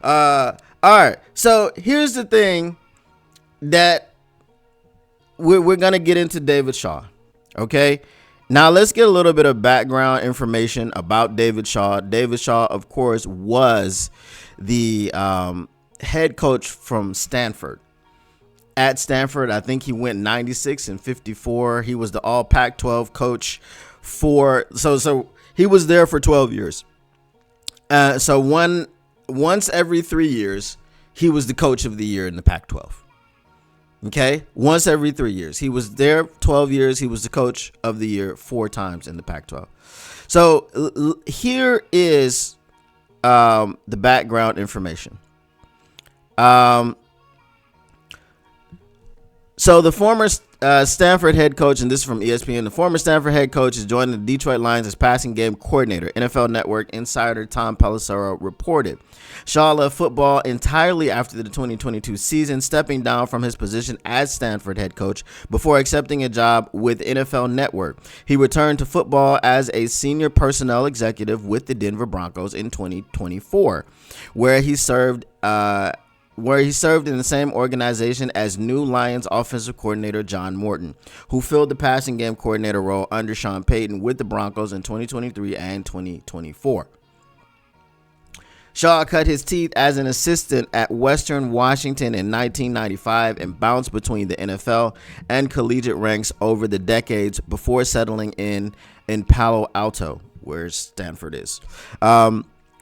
All right. So here's the thing that we're gonna get into David Shaw. Okay. Now let's get a little bit of background information about David Shaw. David Shaw, of course, was the head coach from Stanford. At Stanford, I think he went 96 and 54. He was the all Pac-12 coach for so he was there for 12 years. Once every 3 years, he was the coach of the year in the Pac-12. Okay, once every 3 years. He was there 12 years. He was the coach of the year 4 times in the Pac-12. So here is the background information. So the former Stanford head coach, and this is from ESPN, the former Stanford head coach is joining the Detroit Lions as passing game coordinator. NFL Network insider Tom Pelissero reported. Shaw left football entirely after the 2022 season, stepping down from his position as Stanford head coach before accepting a job with NFL Network. He returned to football as a senior personnel executive with the Denver Broncos in 2024, where he served in the same organization as new Lions offensive coordinator John Morton, who filled the passing game coordinator role under Sean Payton with the Broncos in 2023 and 2024. Shaw cut his teeth as an assistant at Western Washington in 1995 and bounced between the NFL and collegiate ranks over the decades before settling in Palo Alto, where Stanford is,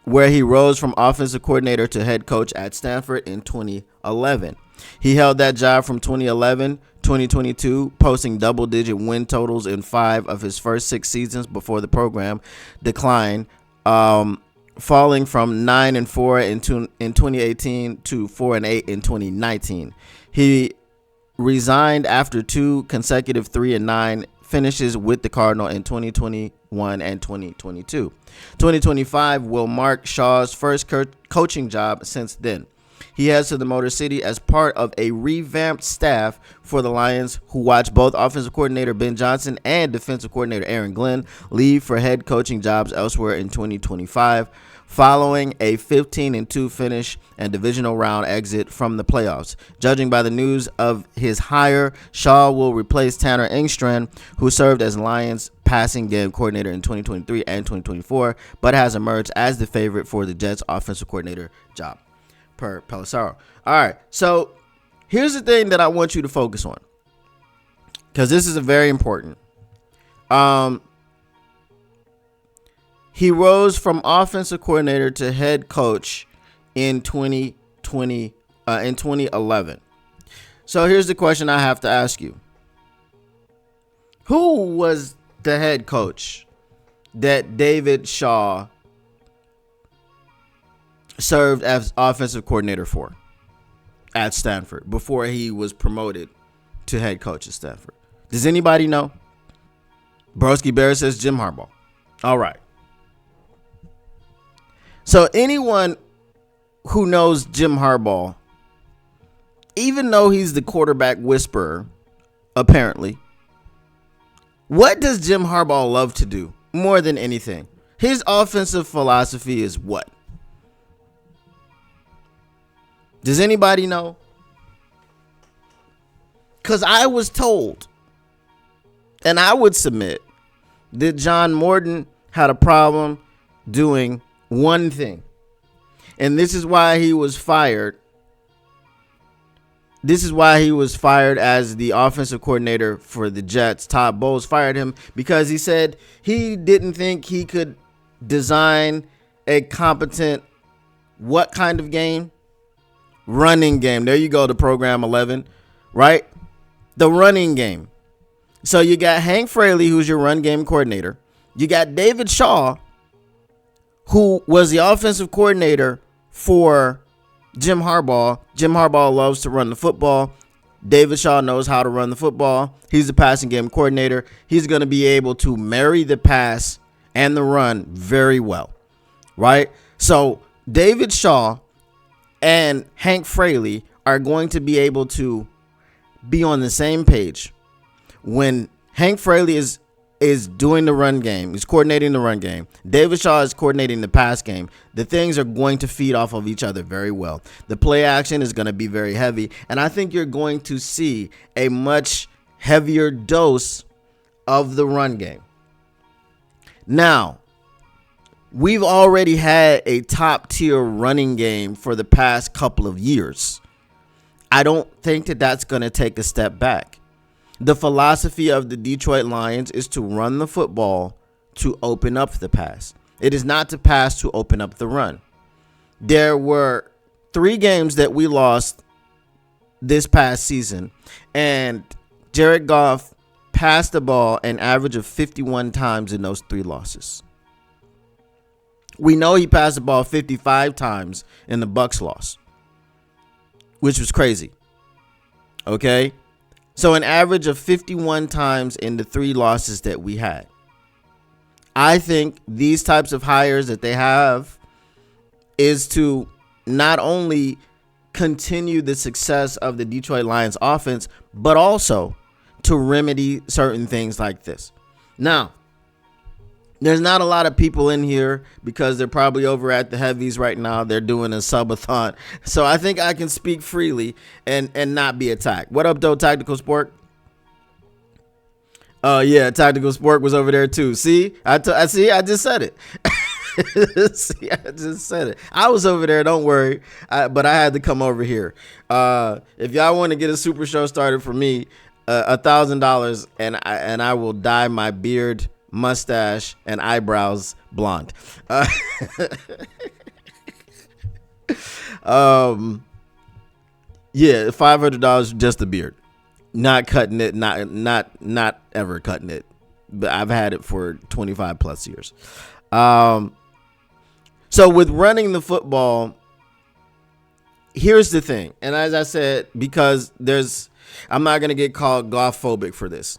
where he rose from offensive coordinator to head coach at Stanford in 2011. He held that job from 2011 2022, posting double-digit win totals in 5 of his first 6 seasons before the program declined, falling from 9-4 in 2018 to 4-8 in 2019. He resigned after 2 consecutive 3-9 finishes with the Cardinal in 2021 and 2022. 2025 will mark Shaw's first coaching job since then. He heads to the Motor City as part of a revamped staff for the Lions, who watch both offensive coordinator Ben Johnson and defensive coordinator Aaron Glenn leave for head coaching jobs elsewhere in 2025, following a 15-2 finish and divisional round exit from the playoffs. Judging by the news of his hire, Shaw will replace Tanner Engstrand, who served as Lions passing game coordinator in 2023 and 2024, but has emerged as the favorite for the Jets offensive coordinator job, per Pelissero. All right, so here's the thing that I want you to focus on, because this is a very important. He rose from offensive coordinator to head coach in 2011. So here's the question I have to ask you. Who was the head coach that David Shaw served as offensive coordinator for at Stanford before he was promoted to head coach at Stanford? Does anybody know? Broski Bear says Jim Harbaugh. All right. So anyone who knows Jim Harbaugh, even though he's the quarterback whisperer, apparently, what does Jim Harbaugh love to do more than anything? His offensive philosophy is what? Does anybody know? Because I was told, and I would submit, that John Morton had a problem doing one thing, and this is why he was fired. This is why he was fired as the offensive coordinator for the Jets. Todd Bowles fired him because he said he didn't think he could design a competent what kind of game? Running game. There you go, the program 11, right? The running game. So you got Hank Fraley, who's your run game coordinator. You got David Shaw, who was the offensive coordinator for Jim Harbaugh. Jim Harbaugh loves to run the football. David Shaw knows how to run the football. He's the passing game coordinator. He's going to be able to marry the pass and the run very well, right? So David Shaw and Hank Fraley are going to be able to be on the same page. When Hank Fraley is is doing the run game. He's coordinating the run game. David Shaw is coordinating the pass game. The things are going to feed off of each other very well. The play action is going to be very heavy. And I think you're going to see a much heavier dose of the run game. Now, we've already had a top tier running game for the past couple of years. I don't think that that's going to take a step back. The philosophy of the Detroit Lions is to run the football to open up the pass. It is not to pass to open up the run. There were 3 games that we lost this past season, and Jared Goff passed the ball an average of 51 times in those 3 losses. We know he passed the ball 55 times in the Bucs loss, which was crazy. Okay? So an average of 51 times in the 3 losses that we had. I think these types of hires that they have is to not only continue the success of the Detroit Lions offense, but also to remedy certain things like this. Now, there's not a lot of people in here because they're probably over at the Heavies right now. They're doing a subathon. So I think I can speak freely and not be attacked. What up, though, Tactical Sport? Oh, yeah, Tactical Sport was over there, too. See? I just said it. See, I just said it. I was over there, don't worry. But I had to come over here. If y'all want to get a super show started for me, $1,000 and I will dye my beard, mustache, and eyebrows blonde. Yeah, $500 just the beard, not cutting it, not ever cutting it, but I've had it for 25 plus years. So with running the football, here's the thing, and as I said, because I'm not gonna get called Goff-phobic for this.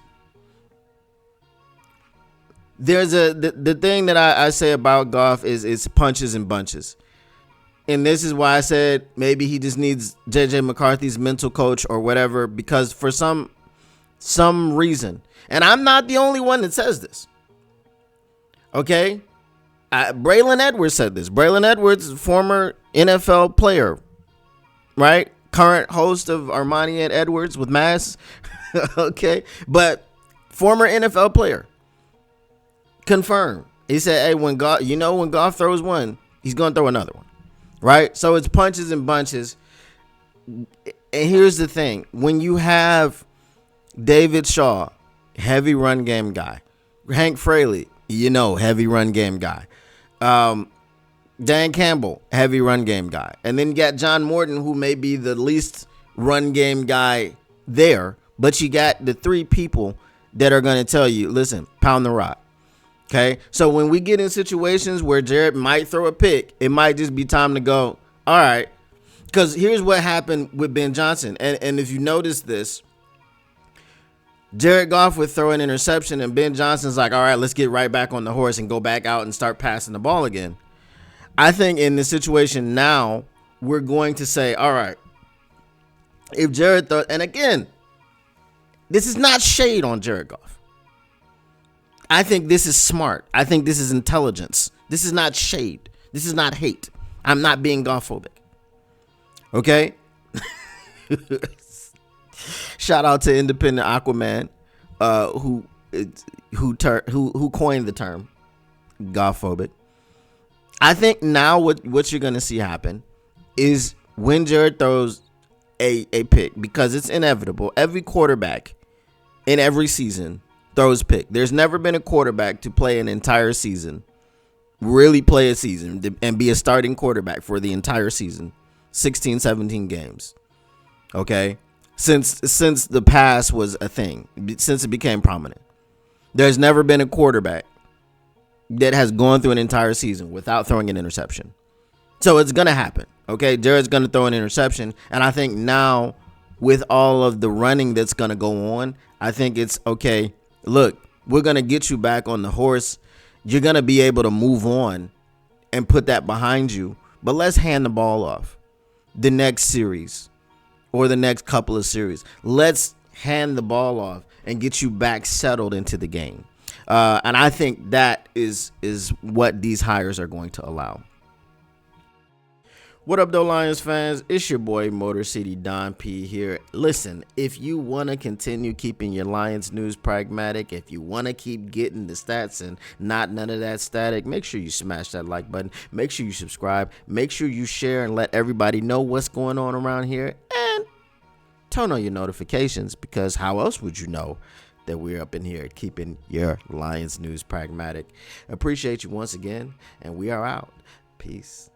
There's the thing that I say about Goff is it's punches and bunches. And this is why I said maybe he just needs JJ McCarthy's mental coach or whatever, because for some reason, and I'm not the only one that says this. Okay? Braylon Edwards said this. Braylon Edwards, former NFL player, right? Current host of Armani and Edwards with Mass. Okay? But former NFL player. Confirmed. He said, hey, when Goff throws one, he's going to throw another one. Right? So it's punches and bunches. And here's the thing. When you have David Shaw, heavy run game guy. Hank Fraley, heavy run game guy. Dan Campbell, heavy run game guy. And then you got John Morton, who may be the least run game guy there. But you got the 3 people that are going to tell you, listen, pound the rock. Okay, so when we get in situations where Jared might throw a pick, it might just be time to go, all right. Because here's what happened with Ben Johnson. And if you notice this, Jared Goff would throw an interception and Ben Johnson's like, all right, let's get right back on the horse and go back out and start passing the ball again. I think in the situation now, we're going to say, all right, if Jared and again, this is not shade on Jared Goff. I think this is smart. I think this is intelligence. This is not shade. This is not hate. I'm not being Goff-phobic. Okay? Shout out to Independent Aquaman, who coined the term Goff-phobic. I think now what you're going to see happen is when Jared throws a pick, because it's inevitable. Every quarterback in every season throws pick. There's never been a quarterback to play an entire season, really play a season, and be a starting quarterback for the entire season, 16, 17 games. Okay? Since the pass was a thing, since it became prominent. There's never been a quarterback that has gone through an entire season without throwing an interception. So it's going to happen. Okay? Jared's going to throw an interception, and I think now with all of the running that's going to go on, I think it's okay. Look, we're going to get you back on the horse. You're going to be able to move on and put that behind you. But let's hand the ball off the next series or the next couple of series. Let's hand the ball off and get you back settled into the game. And I think that is what these hires are going to allow. What up, though, Lions fans? It's your boy Motor City Don P here. Listen, if you want to continue keeping your Lions news pragmatic, if you want to keep getting the stats and not none of that static, make sure you smash that like button. Make sure you subscribe. Make sure you share and let everybody know what's going on around here. And turn on your notifications, because how else would you know that we're up in here keeping your Lions news pragmatic? Appreciate you once again, and we are out. Peace.